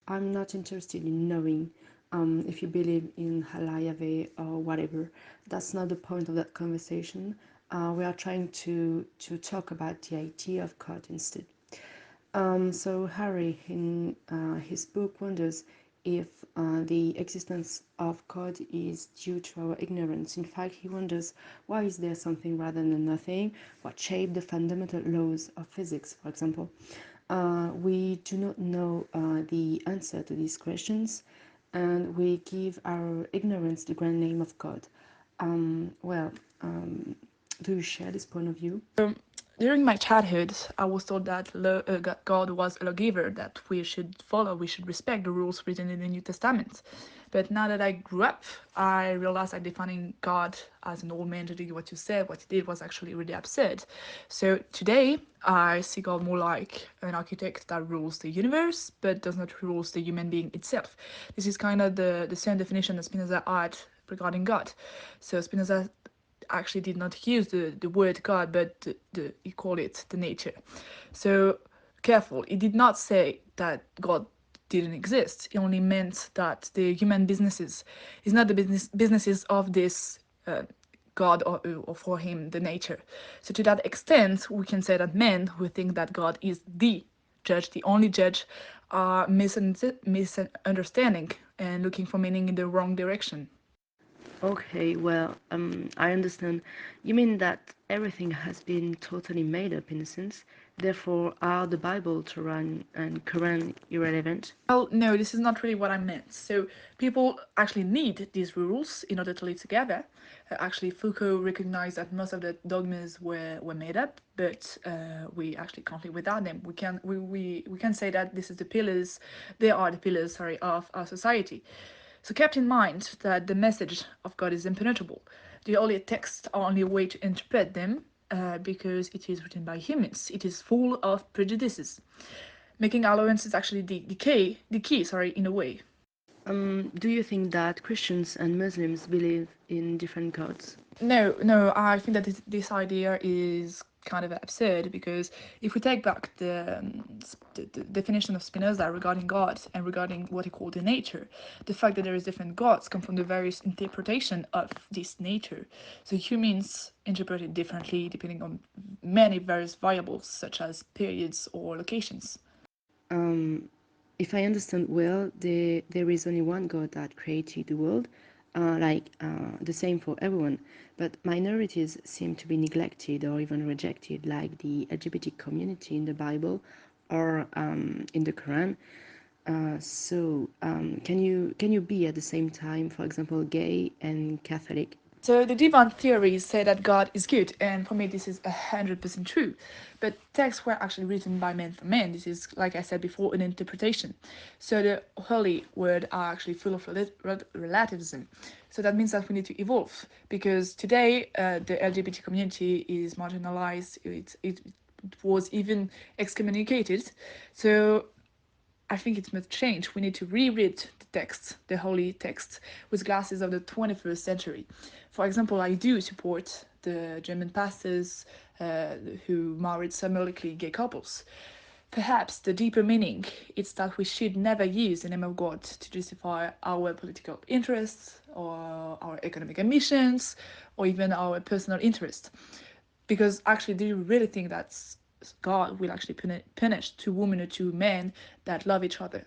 I'm not interested in knowing if you believe in Allah, Yahweh, or whatever. That's not the point of that conversation. We are trying to talk about the idea of God instead. So Harry, in his book, wonders if the existence of God is due to our ignorance. In fact, he wonders, why is there something rather than nothing? What shaped the fundamental laws of physics, for example? We do not know the answer to these questions, and we give our ignorance the grand name of God. Well, do you share this point of view? During my childhood, I was told that God was a lawgiver, that we should follow, we should respect the rules written in the New Testament. But now that I grew up, I realized that defining God as an old man to do what you said, what he did, was actually really absurd. So today, I see God more like an architect that rules the universe, but does not rule the human being itself. This is kind of the same definition that Spinoza had regarding God. So Spinoza actually did not use the word God, but he called it the nature. So careful, he did not say that God didn't exist. He only meant that the human businesses is not the businesses of this God, or for him the nature. So to that extent, we can say that men who think that God is the judge, the only judge, are misunderstanding and looking for meaning in the wrong direction. Okay, well, I understand. You mean that everything has been totally made up in a sense, therefore are the Bible, Quran, and Quran irrelevant? Well, no, this is not really what I meant. So people actually need these rules in order to live together. Actually, Foucault recognized that most of the dogmas were made up, but we actually can't live without them. We can say that this is the pillars. They are the pillars, sorry, of our society. So kept in mind that the message of God is impenetrable. The earlier texts are only a way to interpret them, because it is written by humans. It is full of prejudices. Making allowance is actually the key, sorry, in a way. Do you think that Christians and Muslims believe in different gods? No, I think that this idea is kind of absurd, because if we take back the definition of Spinoza regarding God and regarding what he called the nature, the fact that there is different gods come from the various interpretation of this nature. So humans interpret it differently depending on many various variables such as periods or locations. Um, if I understand well, there is only one God that created the world, the same for everyone. But minorities seem to be neglected or even rejected, like the LGBT community in the Bible or in the Quran. Can you be at the same time, for example, gay and Catholic? So the divine theories say that God is good, and for me this is 100% true. But texts were actually written by men for men. This is, like I said before, an interpretation. So the holy word are actually full of relativism. So that means that we need to evolve, because today the LGBT community is marginalized. It was even excommunicated. So I think it must change. We need to reread the text, the holy text, with glasses of the 21st century. For example, I do support the German pastors who married similarly gay couples. Perhaps the deeper meaning is that we should never use the name of God to justify our political interests or our economic ambitions or even our personal interests. Because actually, do you really think that God will actually punish two women or two men that love each other?